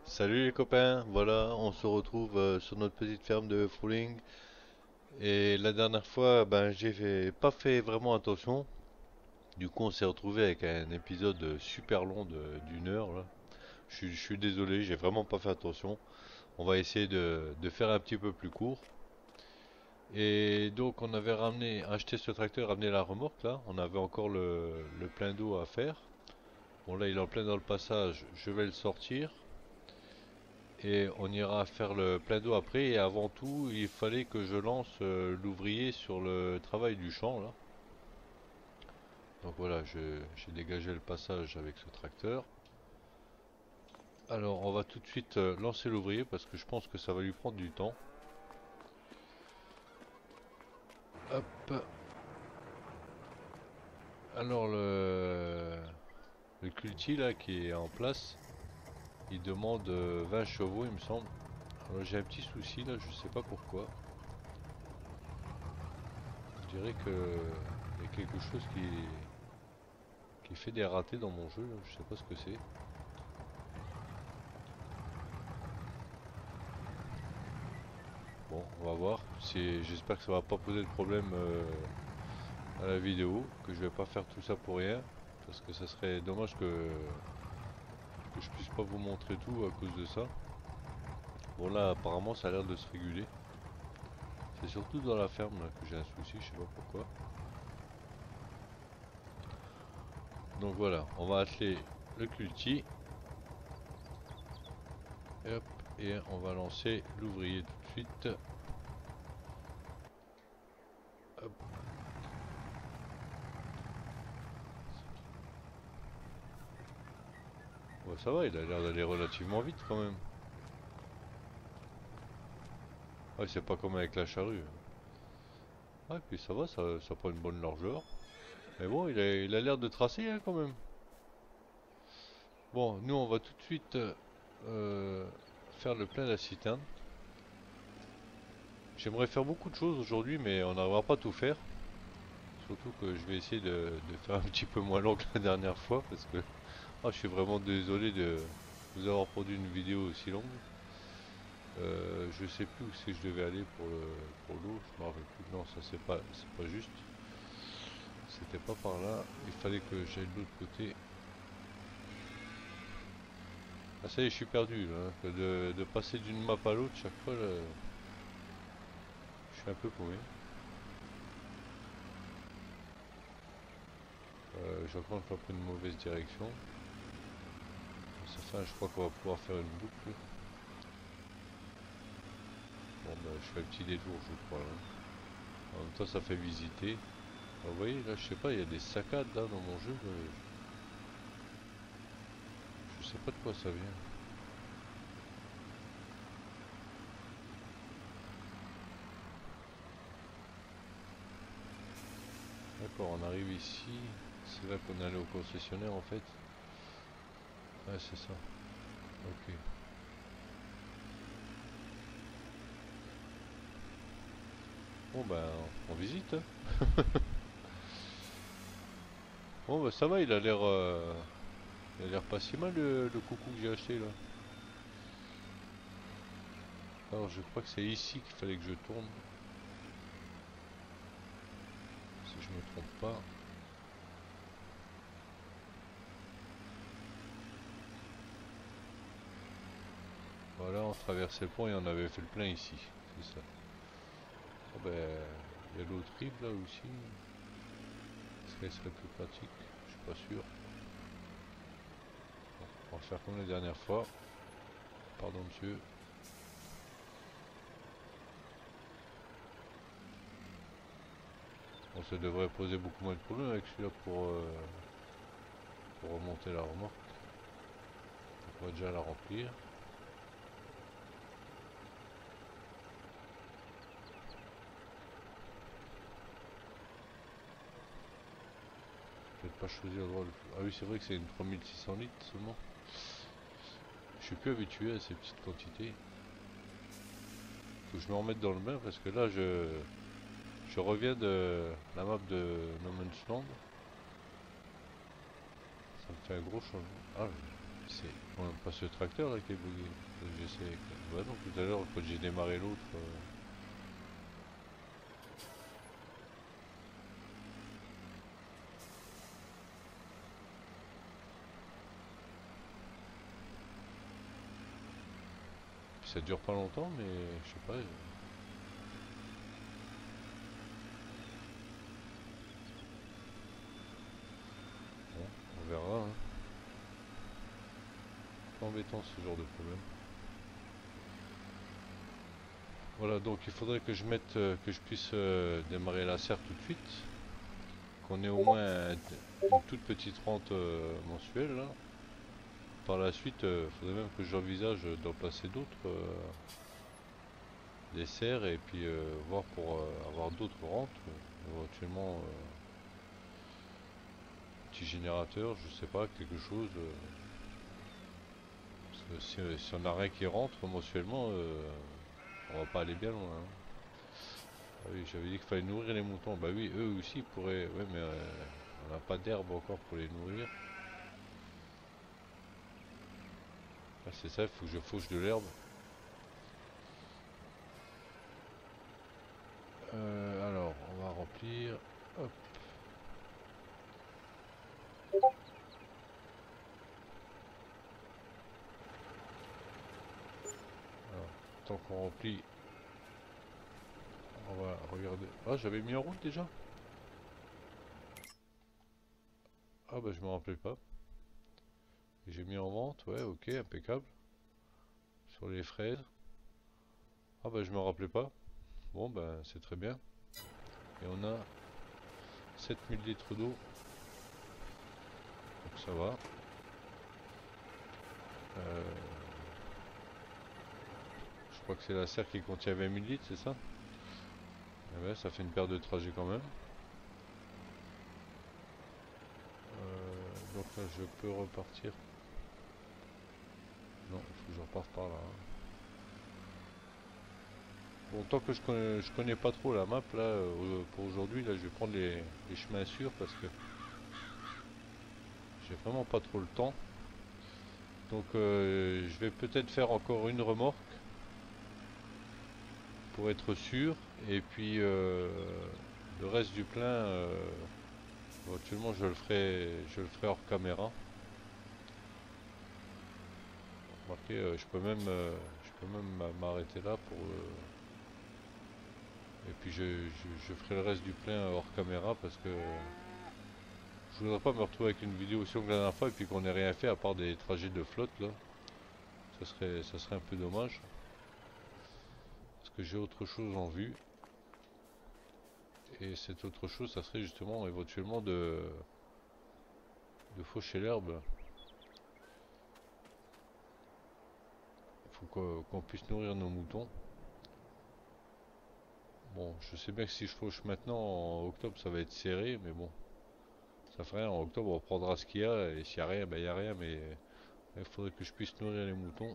Salut les copains, voilà, on se retrouve sur notre petite ferme de Fouling. Et la dernière fois, pas fait vraiment attention. Du coup, on s'est retrouvé avec un épisode super long d'une heure là. Je suis désolé, j'ai vraiment pas fait attention. On va essayer de faire un petit peu plus court. Et donc, on avait acheté ce tracteur, ramené la remorque là. On avait encore le plein d'eau à faire. Bon, là, il est en plein dans le passage. Je vais le sortir. Et on ira faire le plein d'eau après. Et avant tout, il fallait que je lance l'ouvrier sur le travail du champ là. Donc voilà, j'ai dégagé le passage avec ce tracteur. Alors on va tout de suite lancer l'ouvrier parce que je pense que ça va lui prendre du temps. Hop. Alors le culti là qui est en place, il demande 20 chevaux il me semble. Alors j'ai un petit souci là, je sais pas pourquoi. Je dirais que il y a quelque chose qui fait des ratés dans mon jeu là. Je sais pas ce que c'est. Bon, on va voir. J'espère que ça va pas poser de problème à la vidéo, que je vais pas faire tout ça pour rien, parce que ça serait dommage que je puisse pas vous montrer tout à cause de ça. Bon là, apparemment, ça a l'air de se réguler. C'est surtout dans la ferme là, que j'ai un souci, je sais pas pourquoi. Donc voilà, on va atteler le culti. Et hop, et on va lancer l'ouvrier tout de suite. Hop. Bon, ça va, il a l'air d'aller relativement vite quand même. Ouais, c'est pas comme avec la charrue. Ah, et puis ça va, ça prend une bonne largeur. Mais bon, il a l'air de tracer hein, quand même. Bon, nous on va tout de suite euh, faire le plein de la citerne. J'aimerais faire beaucoup de choses aujourd'hui, mais on n'arrivera pas à tout faire. Surtout que je vais essayer de faire un petit peu moins long que la dernière fois, parce que je suis vraiment désolé de vous avoir produit une vidéo aussi longue. Je sais plus où c'est que je devais aller pour l'eau, je me rappelle plus. Non, ça c'est pas juste. C'était pas par là. Il fallait que j'aille de l'autre côté. Ah ça y est, je suis perdu là, hein. De passer d'une map à l'autre chaque fois, là, je suis un peu paumé. Je crois qu'on a pris une mauvaise direction. Ça fait, je crois qu'on va pouvoir faire une boucle. Bon bah je fais un petit détour je crois là. En même temps ça fait visiter. Ah, vous voyez là je sais pas, il y a des saccades là dans mon jeu. Là. Je sais pas de quoi ça vient. D'accord, on arrive ici. C'est là qu'on est allé au concessionnaire en fait. Ouais c'est ça. Ok. Bon bah on visite. Hein. Bon bah ça va, il a l'air pas si mal le coucou que j'ai acheté là. Alors je crois que c'est ici qu'il fallait que je tourne. Si je me trompe pas. Voilà, on traversait le pont et on avait fait le plein ici. C'est ça. Oh ben, il y a l'autre rive là aussi. Est-ce qu'elle serait plus pratique? Je suis pas sûr. Bon, on va faire comme la dernière fois. Pardon monsieur. Bon, ça devrait poser beaucoup moins de problèmes avec celui-là pour remonter la remorque. Donc on va déjà la remplir. Peut-être pas choisir le droit le plus... Ah oui, c'est vrai que c'est une 3600 litres seulement. Je suis plus habitué à ces petites quantités. Faut que je me remette dans le bain parce que là je reviens de la map de No Man's Land. Ça me fait un gros changement. Ah, C'est quand même pas ce tracteur là qui est bugué. J'essaie. Bah non, tout à l'heure quand j'ai démarré l'autre. Ça dure pas longtemps, mais je sais pas. Bon, on verra. Hein. C'est embêtant ce genre de problème. Voilà, donc il faudrait que je mette, que je puisse démarrer la serre tout de suite. Qu'on ait au moins une toute petite rente mensuelle là. Par la suite, il faudrait même que j'envisage d'en placer d'autres, des serres, et puis voir pour avoir d'autres rentes, éventuellement petit générateur, je sais pas, quelque chose. Parce que si on n'a rien qui rentre mensuellement, on va pas aller bien loin. Hein. Ah oui, j'avais dit qu'il fallait nourrir les moutons. Bah oui, eux aussi pourraient. Ouais, mais on n'a pas d'herbe encore pour les nourrir. Ah, c'est ça, il faut que je fauche de l'herbe. Alors, on va remplir. Hop. Alors, tant qu'on remplit, on va regarder. Ah, j'avais mis en route déjà? Ah, bah je me rappelais pas. J'ai mis en vente, ouais, ok, impeccable. Sur les fraises. Ah, bah je me rappelais pas. Bon, bah c'est très bien. Et on a 7000 litres d'eau. Donc ça va. Euh, je crois que c'est la serre qui contient 20 000 litres, c'est ça? Eh ouais, ça fait une paire de trajets quand même. Donc là, je peux repartir. Non, il faut que je reparte par là. Hein. Bon, tant que je connais pas trop la map, là, pour aujourd'hui, là, je vais prendre les chemins sûrs parce que j'ai vraiment pas trop le temps. Donc, je vais peut-être faire encore une remorque pour être sûr. Et puis, le reste du plein, éventuellement, je le ferai hors caméra. Remarquez, je peux même m'arrêter là pour. Et puis je ferai le reste du plein hors caméra parce que je voudrais pas me retrouver avec une vidéo aussi longue que la dernière fois et puis qu'on n'ait rien fait à part des trajets de flotte là. Ça serait un peu dommage. Parce que j'ai autre chose en vue. Et cette autre chose, ça serait justement éventuellement de faucher l'herbe. Il faut qu'on puisse nourrir nos moutons. Bon, je sais bien que si je fauche maintenant en octobre, ça va être serré, mais bon, ça fait rien. En octobre, on reprendra ce qu'il y a, et s'il n'y a rien, ben il n'y a rien, mais il faudrait que je puisse nourrir les moutons.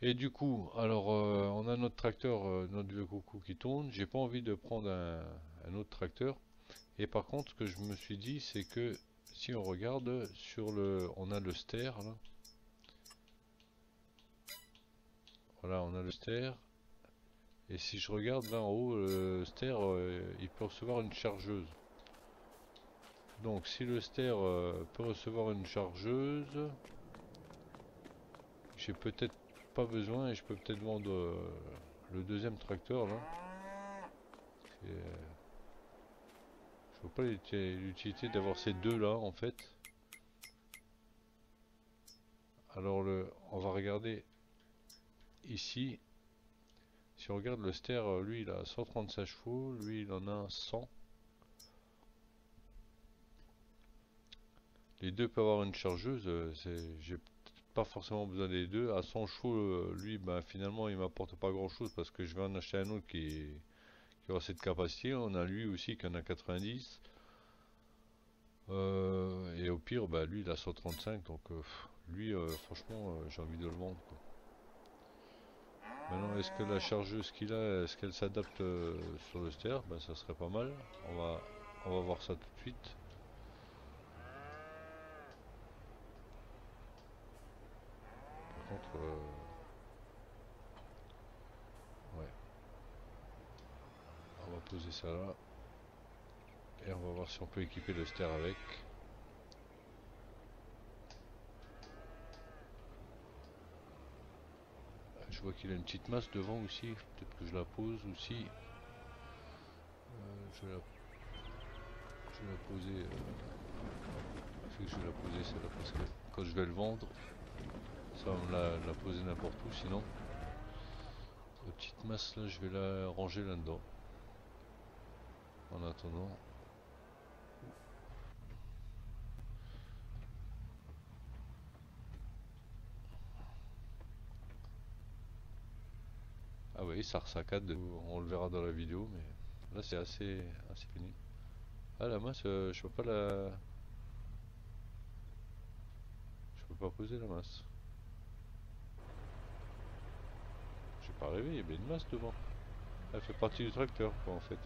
Et du coup, alors, on a notre tracteur, notre vieux coucou qui tourne. J'ai pas envie de prendre un autre tracteur. Et par contre, ce que je me suis dit, c'est que si on regarde sur le, on a le ster là. Voilà, on a le ster. Et si je regarde là en haut, le ster, il peut recevoir une chargeuse. Donc si le ster peut recevoir une chargeuse, j'ai peut-être pas besoin et je peux peut-être vendre le deuxième tracteur là. Je vois pas l'utilité d'avoir ces deux là en fait. Alors on va regarder ici. Si on regarde le ster, lui il a 135 chevaux, lui il en a 100. Les deux peuvent avoir une chargeuse, j'ai pas forcément besoin des deux. À 100 chevaux, lui, ben, finalement, il m'apporte pas grand chose parce que je vais en acheter un autre qui aura cette capacité. On a lui aussi qui en a 90. Et au pire, bah, lui, il a 135. Donc, lui, franchement, j'ai envie de le vendre. Quoi. Maintenant, est-ce que la chargeuse qu'il a, est-ce qu'elle s'adapte sur le ster? Ben, ça serait pas mal. On va voir ça tout de suite. mettre... ouais, on va poser ça là. Et on va voir si on peut équiper le ster avec. Je vois qu'il a une petite masse devant aussi. Peut-être que je la pose aussi. Je vais la poser. Je vais la poser celle-là parce que quand je vais le vendre, ça va me la poser n'importe où. Sinon, la petite masse là, je vais la ranger là-dedans. En attendant. Ah oui, ça ressaccade, on le verra dans la vidéo, mais là c'est assez pénible. Ah la masse, je peux pas la... Je peux pas poser la masse. J'ai pas rêvé, il y avait une masse devant. Elle fait partie du tracteur quoi en fait.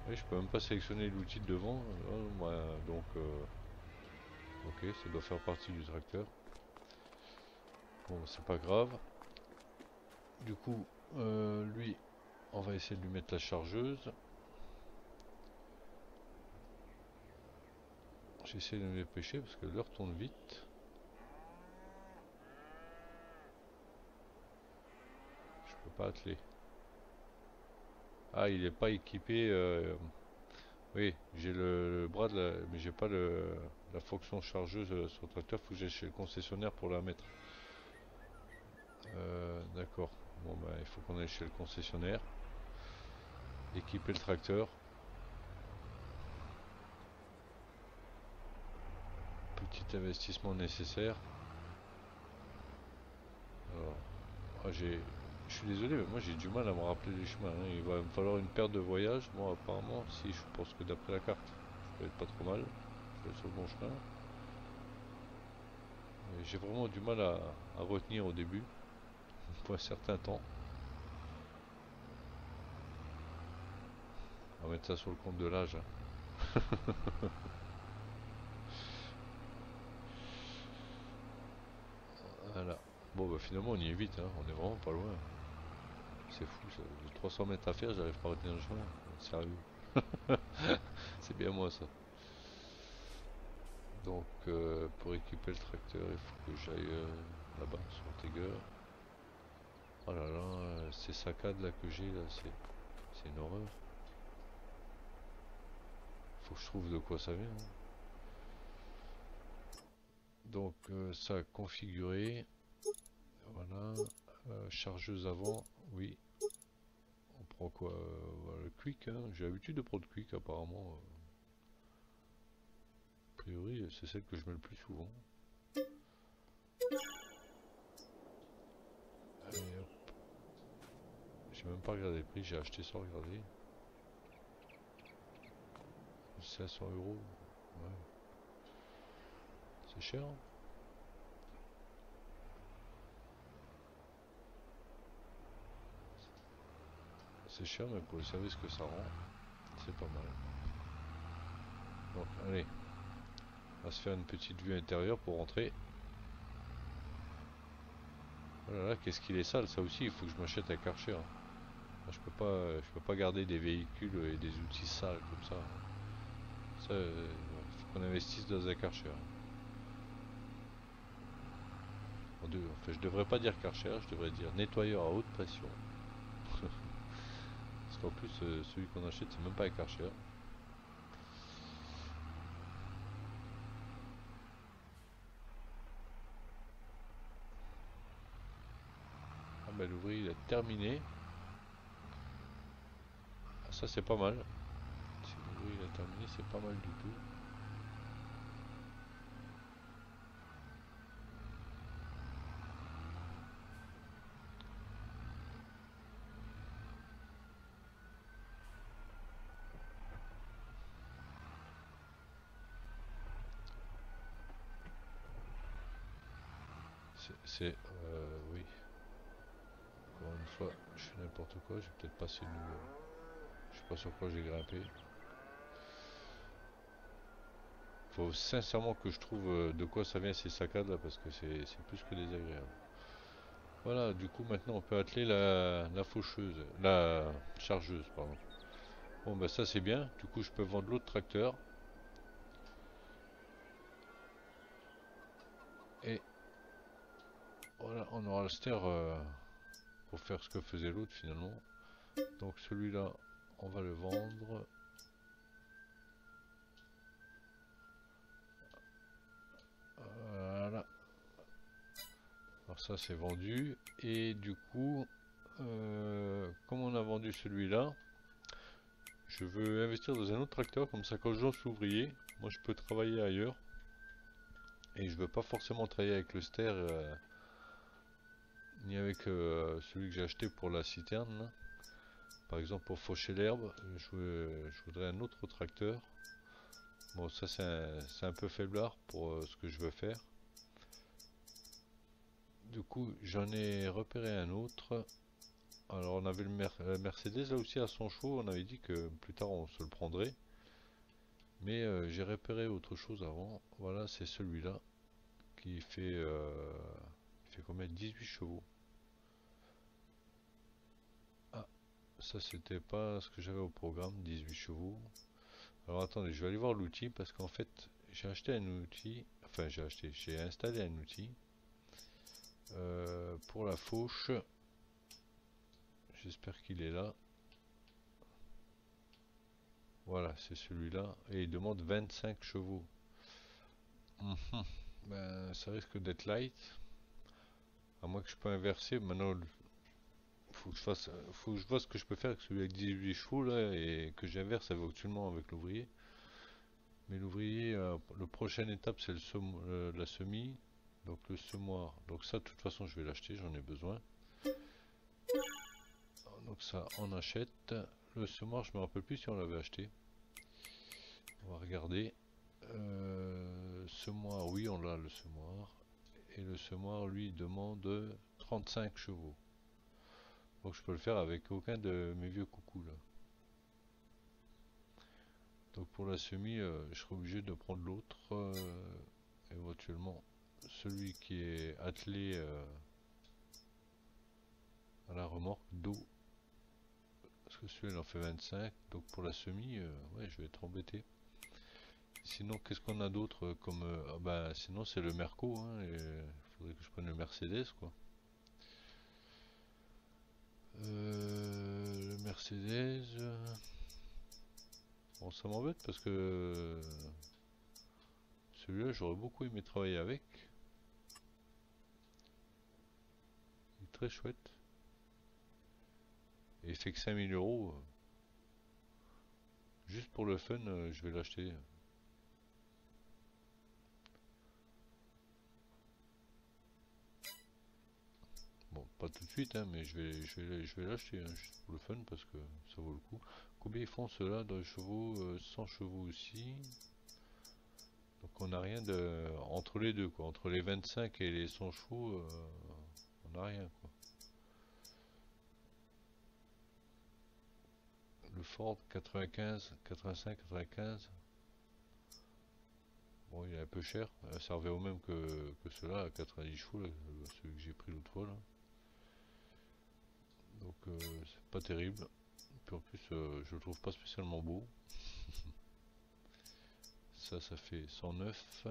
Oui, je peux même pas sélectionner l'outil de devant. Donc ok, ça doit faire partie du tracteur. Bon, c'est pas grave. Du coup, lui, on va essayer de lui mettre la chargeuse. J'essaie de me dépêcher parce que l'heure tourne vite. Je peux pas atteler. Ah, il est pas équipé. Oui, j'ai le bras de la... mais j'ai pas la fonction chargeuse sur le tracteur. Faut que j'aille chez le concessionnaire pour la mettre. D'accord. Bon bah il faut qu'on aille chez le concessionnaire. Équiper le tracteur. Petit investissement nécessaire. Alors, je suis désolé, mais moi j'ai du mal à me rappeler les chemins, hein. Il va me falloir une paire de voyages. Moi apparemment, si je pense que d'après la carte, je vais être pas trop mal. Je vais être sur le bon chemin. J'ai vraiment du mal à retenir au début, pour un certain temps. On va mettre ça sur le compte de l'âge, hein. Voilà. Bon bah finalement on y est vite, hein. On est vraiment pas loin. C'est fou ça. J'ai 300 mètres à faire, j'arrive pas à retenir le chemin. Sérieux. C'est bien moi ça. Donc pour équiper le tracteur, il faut que j'aille là-bas sur Tiger. Oh là là, ces saccades là que j'ai là, c'est une horreur. Faut que je trouve de quoi ça vient, hein. Donc ça configuré. Voilà. Chargeuse avant, oui. On prend quoi voilà, le quick, hein. J'ai l'habitude de prendre quick apparemment. A priori, c'est celle que je mets le plus souvent. Allez, hop. J'ai même pas regardé le prix, j'ai acheté sans regarder. 500 euros. Ouais. C'est cher, hein. C'est cher, mais pour le service que ça rend, c'est pas mal. Donc, allez. On va se faire une petite vue intérieure pour rentrer. Oh là là, qu'est-ce qu'il est sale, ça aussi, il faut que je m'achète un Karcher. Je peux pas garder des véhicules et des outils sales comme ça. Ça, il faut qu'on investisse dans un Karcher. Enfin, je devrais pas dire Karcher, je devrais dire nettoyeur à haute pression. Parce qu'en plus, celui qu'on achète, c'est même pas un Karcher. Ah bah l'ouvrier il a terminé. Ah, ça c'est pas mal. Si l'ouvrier il a terminé, c'est pas mal du tout. Oui. Encore une fois, je fais n'importe quoi, je vais peut-être passer je sais pas sur quoi j'ai grimpé. Faut sincèrement que je trouve de quoi ça vient ces saccades là parce que c'est plus que désagréable. Voilà, du coup maintenant on peut atteler la faucheuse, la chargeuse, pardon. Bon bah ça c'est bien, du coup je peux vendre l'autre tracteur. Et voilà, on aura le ster pour faire ce que faisait l'autre finalement. Donc celui-là, on va le vendre. Voilà. Alors ça c'est vendu. Et du coup, comme on a vendu celui-là, je veux investir dans un autre tracteur. Comme ça quand je lance l'ouvrier, moi je peux travailler ailleurs. Et je veux pas forcément travailler avec le ster, ni avec celui que j'ai acheté pour la citerne, là. Par exemple pour faucher l'herbe, je voudrais un autre tracteur. Bon ça c'est un peu faiblard pour ce que je veux faire. Du coup j'en ai repéré un autre. Alors on avait le Mercedes là aussi à 100 chevaux, on avait dit que plus tard on se le prendrait. Mais j'ai repéré autre chose avant. Voilà c'est celui-là qui fait combien? 18 chevaux. Ah, ça c'était pas ce que j'avais au programme, 18 chevaux. Alors attendez, je vais aller voir l'outil parce qu'en fait j'ai acheté un outil, enfin j'ai installé un outil pour la fauche. J'espère qu'il est là. Voilà, c'est celui-là et il demande 25 chevaux. Mhm. Ben, ça risque d'être light, à moins que je peux inverser. Maintenant, faut que je vois ce que je peux faire avec celui avec 18 chevaux là et que j'inverse actuellement avec l'ouvrier. Mais l'ouvrier, le prochaine étape c'est la semis, donc le semoir. Donc ça, de toute façon, je vais l'acheter, j'en ai besoin. Donc ça, on achète. Le semoir, je me rappelle plus si on l'avait acheté. On va regarder. Semoir, oui, on l'a le semoir. Et le semoir, lui, demande 35 chevaux. Donc je peux le faire avec aucun de mes vieux coucous là. Donc pour la semis, je serai obligé de prendre l'autre, éventuellement celui qui est attelé à la remorque d'eau. Parce que celui-là il en fait 25. Donc pour la semis, ouais, je vais être embêté. Sinon, qu'est-ce qu'on a d'autre comme... ah bah, sinon c'est le Merco, hein, il faudrait que je prenne le Mercedes quoi. Le Mercedes... bon, ça m'embête parce que celui-là j'aurais beaucoup aimé travailler avec. Il est très chouette. Et il fait que 5000 euros. Juste pour le fun, je vais l'acheter. Bon, pas tout de suite, hein, mais je vais l'acheter hein, juste pour le fun parce que ça vaut le coup. Combien ils font ceux-là dans les chevaux? 100 chevaux aussi. Donc on n'a rien de... entre les deux quoi. Entre les 25 et les 100 chevaux, on n'a rien quoi. Le Ford 95, 85, 95. Bon, il est un peu cher. Ça revient au même que ceux-là à 90 chevaux, là, celui que j'ai pris l'autre fois là. Donc c'est pas terrible. Puis en plus je le trouve pas spécialement beau. Ça fait 109.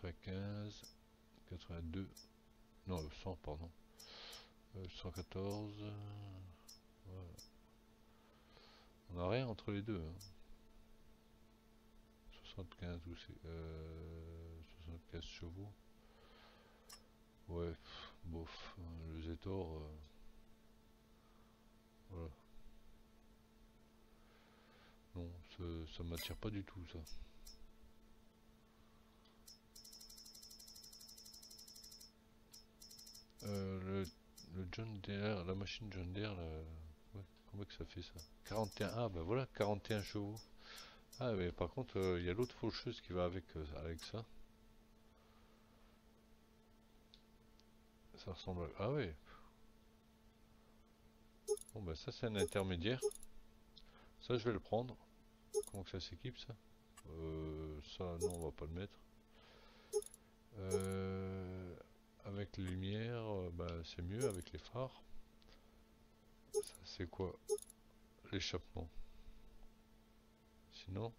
95, 82, non 100 pardon, 114, voilà. On n'a rien entre les deux, hein. 75 ou c'est 75 chevaux. Ouais, bof, le Zetor, voilà. Non, ça m'attire pas du tout ça. Euh, le John Deere, la machine John Deere, là, ouais, comment que ça fait ça? 41, ah bah voilà, 41 chevaux. Ah mais par contre, il y a l'autre faucheuse qui va avec ça. Ça ressemble à... Ah oui. Bon bah ça c'est un intermédiaire. Ça je vais le prendre. Comment que ça s'équipe ça? Ça non on va pas le mettre. Avec les lumières, bah, c'est mieux avec les phares. Ça c'est quoi? L'échappement. Sinon,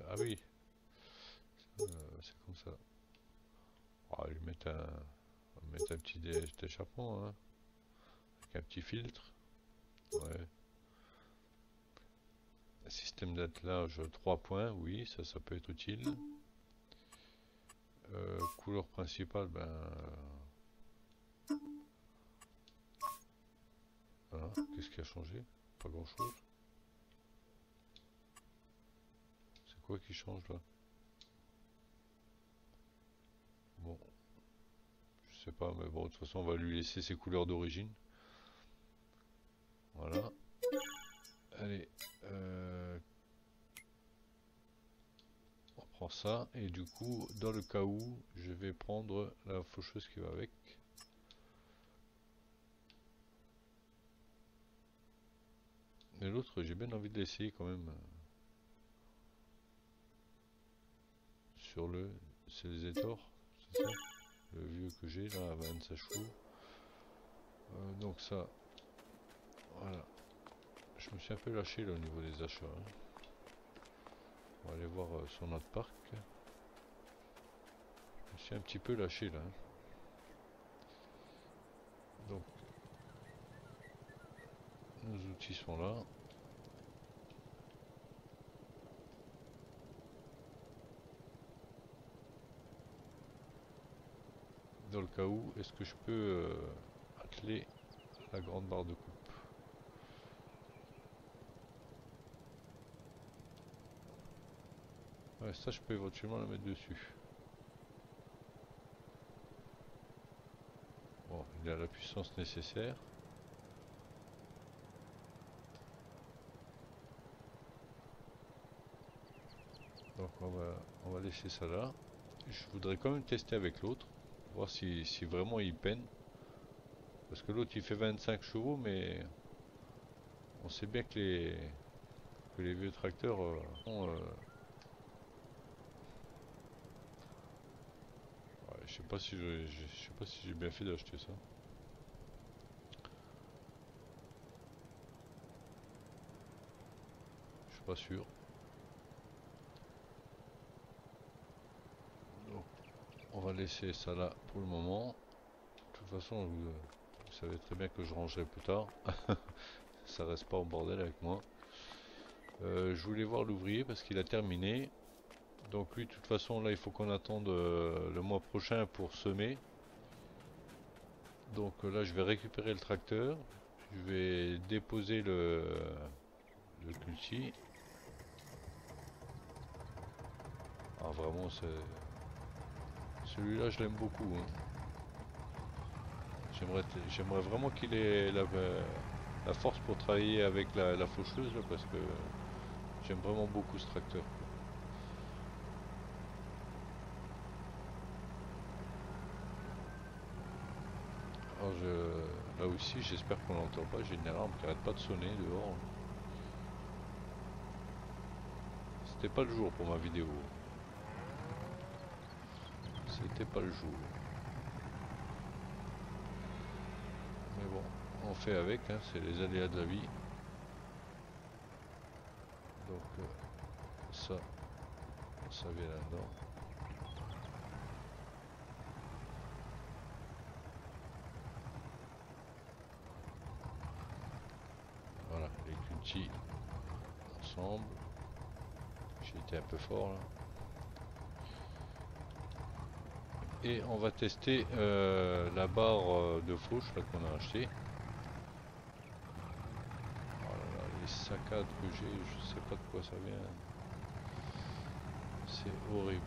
ah oui, c'est comme ça. Ah, ils mettent un petit d'échappement, hein, avec un petit filtre. Ouais. Système d'attelage 3 points, oui, ça peut être utile. Couleur principale, ben voilà. Qu'est-ce qui a changé? Pas grand chose. C'est quoi qui change là? Bon, je sais pas, mais bon, de toute façon, on va lui laisser ses couleurs d'origine. Voilà. Allez, on prend ça, et du coup, dans le cas où, je vais prendre la faucheuse qui va avec. Et l'autre, j'ai bien envie de l'essayer quand même. Sur le... C'est les étors, c'est ça? Le vieux que j'ai là, à 25 chevaux. Donc ça, voilà. Je me suis un peu lâché là au niveau des achats, hein. On va aller voir sur notre parc. Je me suis un petit peu lâché là, hein. Donc, nos outils sont là. Dans le cas où, est-ce que je peux atteler la grande barre de coupe? Ouais, ça je peux éventuellement la mettre dessus. Bon, il a la puissance nécessaire. Donc on va laisser ça là. Je voudrais quand même tester avec l'autre, voir si vraiment il peine. Parce que l'autre il fait 25 chevaux, mais on sait bien que les vieux tracteurs ont... ouais, je sais pas si je sais pas si j'ai bien fait d'acheter ça. Je suis pas sûr. Donc, on va laisser ça là pour le moment. De toute façon, vous savez très bien que je rangerai plus tard. Ça reste pas en bordel avec moi. Je voulais voir l'ouvrier parce qu'il a terminé. Donc lui, de toute façon, là, il faut qu'on attende le mois prochain pour semer. Donc là, je vais récupérer le tracteur. Je vais déposer le culti. Ah, vraiment, celui-là, je l'aime beaucoup, hein. J'aimerais vraiment qu'il ait la force pour travailler avec la faucheuse, là, parce que j'aime vraiment beaucoup ce tracteur. Alors là aussi, j'espère qu'on l'entend pas. J'ai une alarme qui arrête pas de sonner dehors. C'était pas le jour pour ma vidéo. C'était pas le jour. Mais bon, on fait avec, hein, c'est les aléas de la vie. Donc ça vient là-dedans. Voilà, les cultis ensemble. J'ai été un peu fort là. Et on va tester la barre de fauche qu'on a acheté. Oh là là, les saccades que j'ai, je sais pas de quoi ça vient. C'est horrible.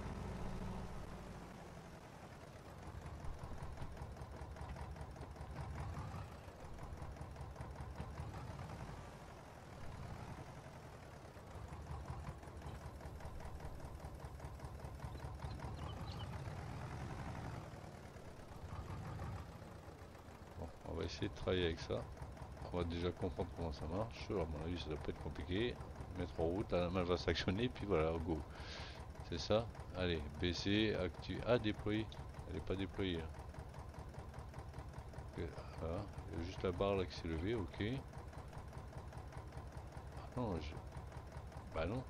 essayer de travailler avec ça. On va déjà comprendre comment ça marche. Alors, à mon avis, ça doit pas être compliqué. Mettre en route, la main va s'actionner, puis voilà, go. C'est ça. Allez, baisser, activer. Ah, déployer. Elle n'est pas déployée. Ok, voilà. Il y a juste la barre là qui s'est levée, ok. Ah non, bah non.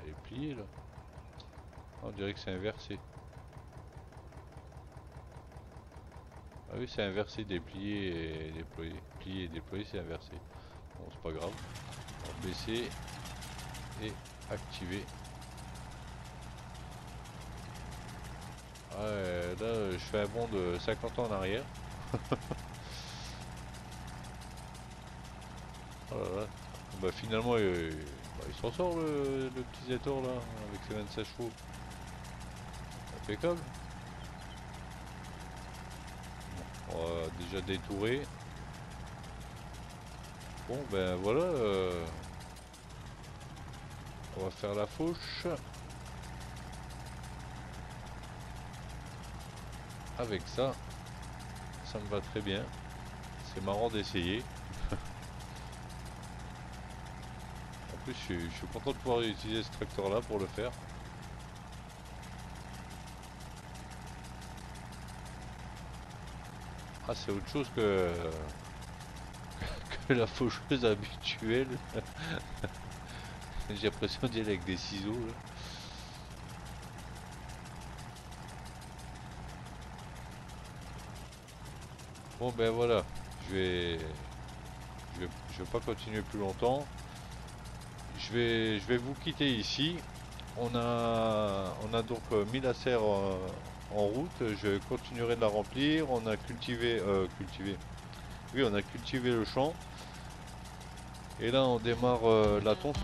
Elle est pliée là. Ah, on dirait que c'est inversé. Ah oui, c'est inversé, déplié et déployer. Plié et déployer, c'est inversé. Bon, c'est pas grave. On va baisser et activer. Ouais, là, je fais un bond de 50 ans en arrière. Oh là là. Bah, finalement, bah, il s'en sort le petit Zetor là, avec ses 27 chevaux. Impeccable. On va déjà détourer. Bon, ben voilà. On va faire la fauche. Avec ça, ça me va très bien. C'est marrant d'essayer. En plus, je suis content de pouvoir utiliser ce tracteur là pour le faire. Ah, c'est autre chose que la faucheuse habituelle. J'ai l'impression d'y aller avec des ciseaux là. Bon ben voilà, je vais, je vais pas continuer plus longtemps. Je vais vous quitter ici. On a donc mis la serre en route. Je continuerai de la remplir. On a cultivé. Oui, on a cultivé le champ. Et là, on démarre la tonte.